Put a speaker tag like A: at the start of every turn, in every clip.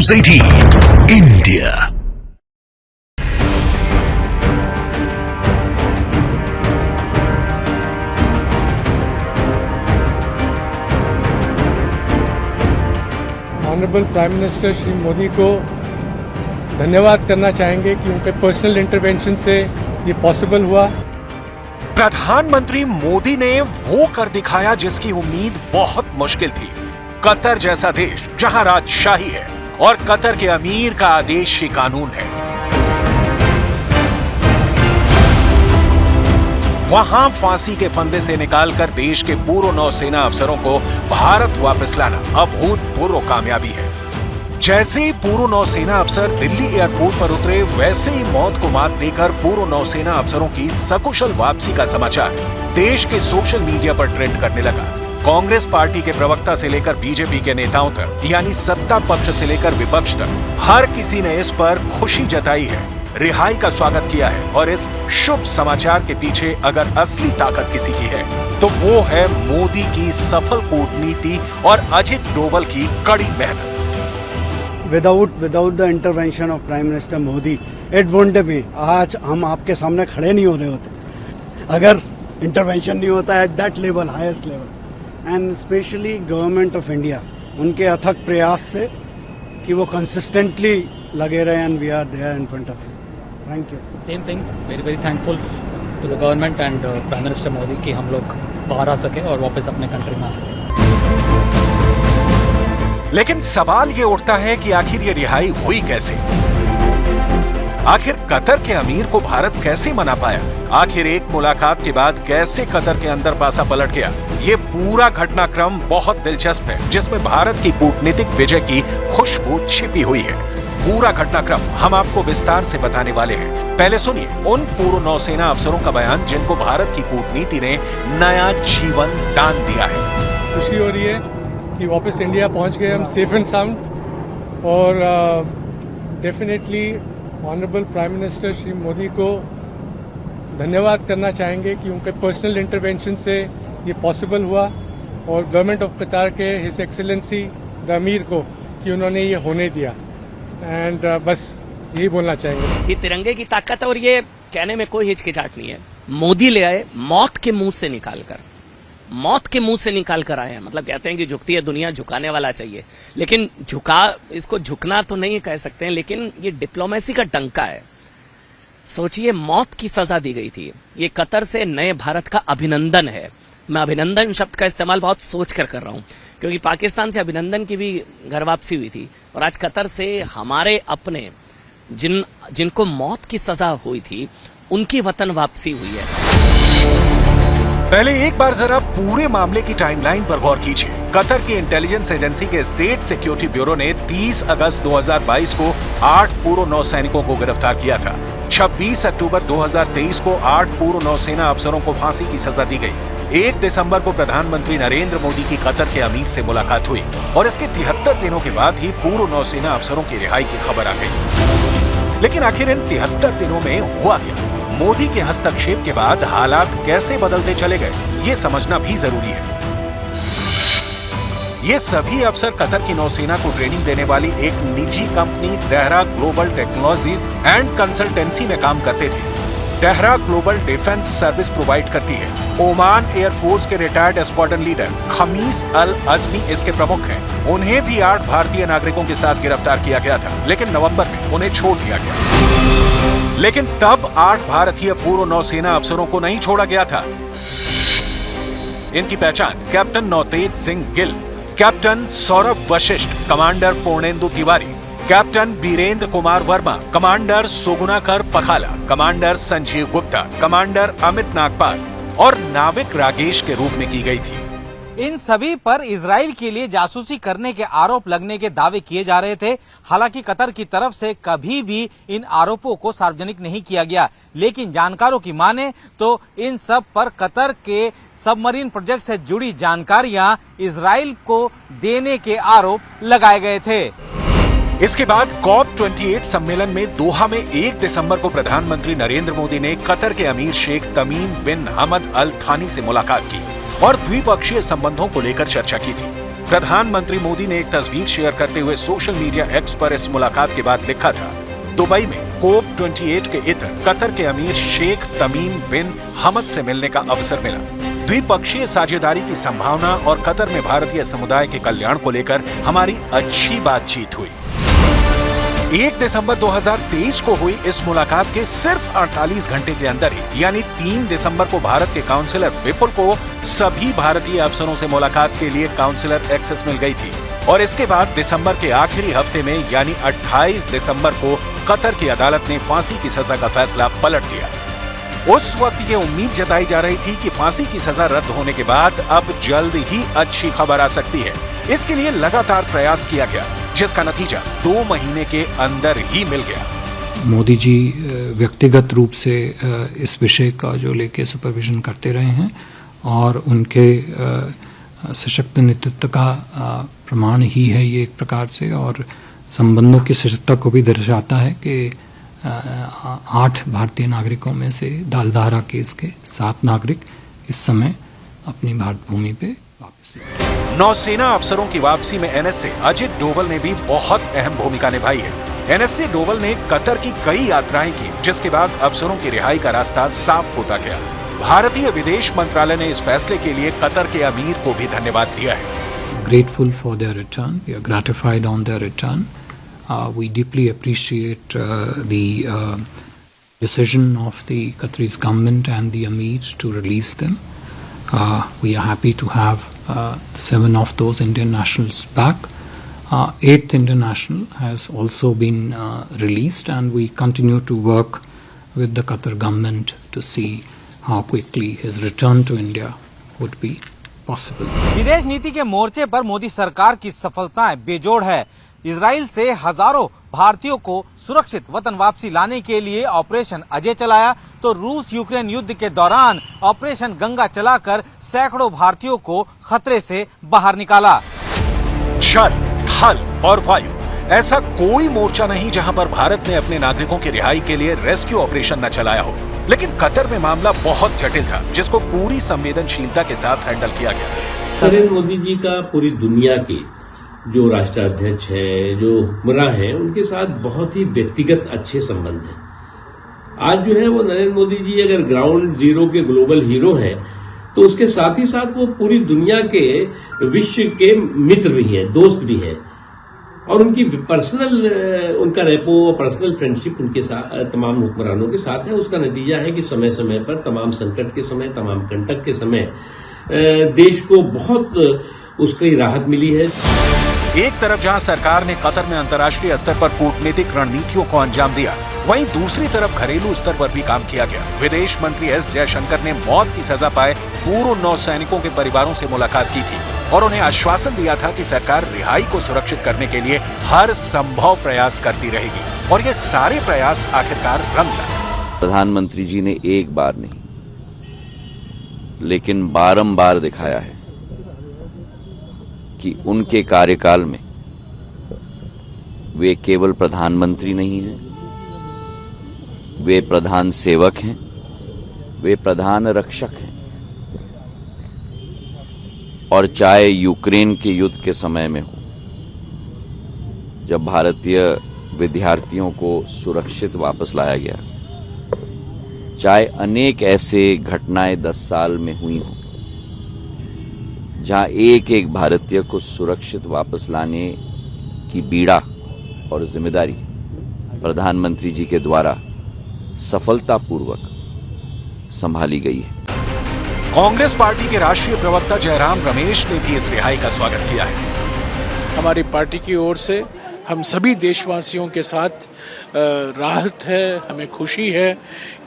A: News 18 India।
B: Honourable prime minister Shri Modi को धन्यवाद करना चाहेंगे कि उनके पर्सनल इंटरवेंशन से ये पॉसिबल हुआ।
C: प्रधानमंत्री मोदी ने वो कर दिखाया जिसकी उम्मीद बहुत मुश्किल थी। कतर जैसा देश जहां राजशाही है और कतर के अमीर का आदेश ही कानून है, वहां फांसी के फंदे से निकालकर देश के पूर्व नौसेना अफसरों को भारत वापस लाना अभूतपूर्व कामयाबी है। जैसे ही पूर्व नौसेना अफसर दिल्ली एयरपोर्ट पर उतरे, वैसे ही मौत को मात देकर पूर्व नौसेना अफसरों की सकुशल वापसी का समाचार देश के सोशल मीडिया पर ट्रेंड करने लगा। कांग्रेस पार्टी के प्रवक्ता से लेकर बीजेपी के नेताओं तक, यानी सत्ता पक्ष से लेकर विपक्ष तक, हर किसी ने इस पर खुशी जताई है, रिहाई का स्वागत किया है। और इस शुभ समाचार के पीछे अगर असली ताकत किसी की है तो वो है मोदी की सफल कूटनीति और अजित डोभाल की कड़ी मेहनत।
D: Without the intervention of prime minister Modi, it wouldn't be, आज हम आपके सामने खड़े नहीं हो रहे होते अगर इंटरवेंशन नहीं होता at that level, highest level. And specially government of India, उनके अथक प्रयास से कि वो कंसिस्टेंटली लगे रहे, and we are there in front of you. Thank you.
E: Same thing, very thankful to the government and prime minister Modi कि हम लोग बाहर आ सके और वापस अपने कंट्री में आ सके।
C: लेकिन सवाल ये उठता है कि आखिर ये रिहाई हुई कैसे? आखिर कतर के अमीर को भारत कैसे मना पाया? आखिर एक मुलाकात के बाद कैसे कतर के अंदर पासा पलट गया? ये पूरा घटनाक्रम बहुत दिलचस्प है, जिसमें भारत की कूटनीतिक विजय की खुशबू छिपी हुई है। पूरा घटनाक्रम हम आपको विस्तार से बताने वाले हैं। पहले सुनिए उन पूर्व नौसेना अफसरों का बयान जिनको भारत की कूटनीति ने नया जीवन दान दिया है।
B: खुशी हो रही है कि वापस इंडिया पहुंच गए हम सेफ एंड साउंड, और definitely honourable prime minister Shri Modi को धन्यवाद करना चाहेंगे कि उनके पर्सनल इंटरवेंशन से ये पॉसिबल हुआ, और गवर्नमेंट ऑफ कतर के हिज एक्सेलेंसी द अमीर को कि उन्होंने ये होने दिया। एंड बस यही बोलना चाहेंगे।
F: ये तिरंगे की ताकत है और ये कहने में कोई हिचकिचाहट नहीं है। मोदी ले आए मौत के मुंह से निकालकर, मौत के मुंह से निकाल कर आए हैं। मतलब कहते हैं कि झुकती है दुनिया, झुकाने वाला चाहिए, लेकिन इसको झुकना तो नहीं कह सकते हैं, लेकिन ये डिप्लोमेसी का डंका है। सोचिए, मौत की सजा दी गई थी। ये कतर से नए भारत का अभिनंदन है। मैं अभिनंदन शब्द का इस्तेमाल बहुत सोच कर रहा हूं, क्योंकि पाकिस्तान से अभिनंदन की भी घर वापसी हुई थी, और आज कतर से हमारे अपने जिनको मौत की सजा हुई थी उनकी वतन वापसी हुई है।
C: पहले एक बार जरा पूरे मामले की टाइमलाइन पर गौर कीजिए। कतर की इंटेलिजेंस एजेंसी के स्टेट सिक्योरिटी ब्यूरो ने 30 अगस्त 2022 को 8 पूर्व नौसैनिकों को गिरफ्तार किया था। 26 अक्टूबर 2023 को 8 पूर्व नौसेना अफसरों को फांसी की सजा दी गई। 1 दिसंबर को प्रधानमंत्री नरेंद्र मोदी की कतर के अमीर से मुलाकात हुई, और इसके 73 दिनों के बाद ही पूर्व नौसेना अफसरों की रिहाई की खबर आ गई। लेकिन आखिर इन 73 दिनों में हुआ क्या? मोदी के हस्तक्षेप के बाद हालात कैसे बदलते चले गए, ये समझना भी जरूरी है। ये सभी अफसर कतर की नौसेना को ट्रेनिंग देने वाली एक निजी company Dehra global technologies and consultancy में काम करते थे। Dehra global defence service provide करती है। ओमान एयरफोर्स के रिटायर्ड स्क्वाड्रन लीडर खमीस अल अजमी इसके प्रमुख हैं। उन्हें भी 8 भारतीय नागरिकों के साथ गिरफ्तार किया गया था, लेकिन नवंबर में उन्हें छोड़ दिया गया। लेकिन तब 8 भारतीय पूर्व नौसेना अफसरों को नहीं छोड़ा गया था। इनकी पहचान captain Navtej Singh Gill, captain Saurabh Vashisht, commander Purnendu Tiwari, captain Birendra Kumar Verma, commander Sugunakar Pakhala, commander Sanjeev Gupta, commander Amit Nagpal और नाविक रागेश के रूप में की गई थी।
G: इन सभी पर इजराइल के लिए जासूसी करने के आरोप लगने के दावे किए जा रहे थे। हालांकि कतर की तरफ से कभी भी इन आरोपों को सार्वजनिक नहीं किया गया, लेकिन जानकारों की माने तो इन सब पर कतर के सबमरीन प्रोजेक्ट से जुड़ी जानकारियां इजराइल को देने के आरोप लगाए गए थे।
C: इसके बाद COP28 सम्मेलन में दोहा में 1 दिसंबर को प्रधानमंत्री नरेंद्र मोदी ने कतर के अमीर शेख तमीम बिन हमद अल थानी से मुलाकात की और द्विपक्षीय संबंधों को लेकर चर्चा की थी। प्रधानमंत्री मोदी ने एक तस्वीर शेयर करते हुए सोशल मीडिया एक्स पर इस मुलाकात के बाद लिखा था, दुबई में कोप 28 के इतर कतर के अमीर शेख तमीम बिन हमद से मिलने का अवसर मिला। द्विपक्षीय साझेदारी की संभावना और कतर में भारतीय समुदाय के कल्याण को लेकर हमारी अच्छी बातचीत हुई। 1 दिसंबर 2023 को हुई इस मुलाकात के सिर्फ 48 घंटे के अंदर ही यानी 3 दिसंबर को भारत के काउंसिलर विपुल को सभी भारतीय अफसरों से मुलाकात के लिए काउंसिलर एक्सेस मिल गई थी और इसके बाद दिसंबर के आखिरी हफ्ते में यानी 28 दिसंबर को कतर की अदालत ने फांसी की सजा का फैसला पलट दिया। उस वक्त ये उम्मीद जताई जा रही थी कि फांसी की सजा रद्द होने के बाद अब जल्द ही अच्छी खबर आ सकती है। इसके लिए लगातार प्रयास किया गया, जिसका नतीजा 2 महीने के अंदर ही मिल गया।
H: मोदी जी व्यक्तिगत रूप से इस विषय का जो लेके सुपरविजन करते रहे हैं और उनके सशक्त नेतृत्व का प्रमाण ही है ये एक प्रकार से, और संबंधों की सशक्तता को भी दर्शाता है कि 8 भारतीय नागरिकों में से दालधारा केस के 7 नागरिक इस समय अपनी भारत भूमि पे वापस लौटे।
C: नौसेना अफसरों की वापसी में एनएसए अजित डोवल ने भी बहुत अहम भूमिका निभाई है। एनएसए डोवल ने कतर की कई यात्राएं की, जिसके बाद अफसरों की रिहाई का रास्ता साफ होता गया। भारतीय विदेश मंत्रालय ने इस फैसले के लिए कतर के अमीर को भी धन्यवाद दिया है।
H: Grateful for their return. We are gratified on their return. We deeply appreciate the decision of the Qatarese government and the Emirs to release them. We are happy to have 7 of those Indian nationals back. 8th Indian national has also been released, and we continue to work with the Qatar government to see how quickly his return to India would be possible.
G: विदेश नीति के मोर्चे पर मोदी सरकार की सफलताएं बेजोड़ है। इजराइल से हजारों भारतीयों को सुरक्षित वतन वापसी लाने के लिए ऑपरेशन अजय चलाया, तो रूस यूक्रेन युद्ध के दौरान ऑपरेशन गंगा चलाकर सैकड़ों भारतीयों को खतरे से बाहर निकाला।
C: जल, थल और वायु, ऐसा कोई मोर्चा नहीं जहां पर भारत ने अपने नागरिकों की रिहाई के लिए रेस्क्यू ऑपरेशन न चलाया हो। लेकिन कतर में मामला बहुत जटिल था, जिसको पूरी संवेदनशीलता के साथ हैंडल किया गया।
I: नरेंद्र मोदी जी का पूरी दुनिया के जो राष्ट्राध्यक्ष हैं, जो हुक्मरां हैं, उनके साथ बहुत ही व्यक्तिगत अच्छे संबंध हैं। आज जो है वो नरेंद्र मोदी जी अगर ग्राउंड जीरो के ग्लोबल हीरो हैं, तो उसके साथ ही साथ वो पूरी दुनिया के विश्व के मित्र भी हैं, दोस्त भी हैं, और उनकी पर्सनल उनका रेपो और पर्सनल फ्रेंडशिप उनके साथ तमाम हुक्मरानों के साथ है। उसका नतीजा है कि समय समय पर तमाम संकट के समय, तमाम कंटक के समय देश को बहुत उसकी राहत मिली है।
C: एक तरफ जहां सरकार ने कतर में अंतर्राष्ट्रीय स्तर पर कूटनीतिक रणनीतियों को अंजाम दिया, वहीं दूसरी तरफ घरेलू स्तर पर भी काम किया गया। विदेश मंत्री एस जयशंकर ने मौत की सजा पाए पूर्व नौसैनिकों के परिवारों से मुलाकात की थी और उन्हें आश्वासन दिया था कि सरकार रिहाई को सुरक्षित करने के लिए हर संभव प्रयास करती रहेगी, और ये सारे प्रयास आखिरकार रंग लाए।
J: प्रधानमंत्री जी ने एक बार नहीं लेकिन बारंबार दिखाया है कि उनके कार्यकाल में वे केवल प्रधानमंत्री नहीं हैं, वे प्रधान सेवक हैं, वे प्रधान रक्षक हैं। और चाहे यूक्रेन के युद्ध के समय में हो, जब भारतीय विद्यार्थियों को सुरक्षित वापस लाया गया, चाहे अनेक ऐसे घटनाएं 10 साल में हुई हों जहां एक एक भारतीय को सुरक्षित वापस लाने की बीड़ा और जिम्मेदारी प्रधानमंत्री जी के द्वारा सफलतापूर्वक संभाली गई है।
C: कांग्रेस पार्टी के राष्ट्रीय प्रवक्ता जयराम रमेश ने भी इस रिहाई का स्वागत किया है।
K: हमारी पार्टी की ओर से हम सभी देशवासियों के साथ राहत है, हमें खुशी है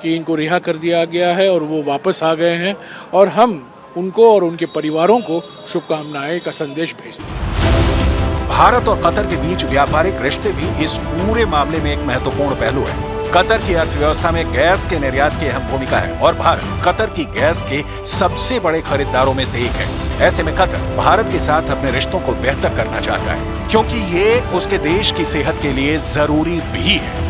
K: कि इनको रिहा कर दिया गया है और वो वापस आ गए हैं, और हम उनको और उनके परिवारों को शुभकामनाएं का संदेश भेजते हैं।
C: भारत और कतर के बीच व्यापारिक रिश्ते भी इस पूरे मामले में एक महत्वपूर्ण पहलू है। कतर की अर्थव्यवस्था में गैस के निर्यात की अहम भूमिका है और भारत कतर की गैस के सबसे बड़े खरीदारों में से एक है। ऐसे में कतर भारत के साथ अपने रिश्तों को बेहतर करना चाहता है, क्योंकि ये उसके देश की सेहत के लिए जरूरी भी है।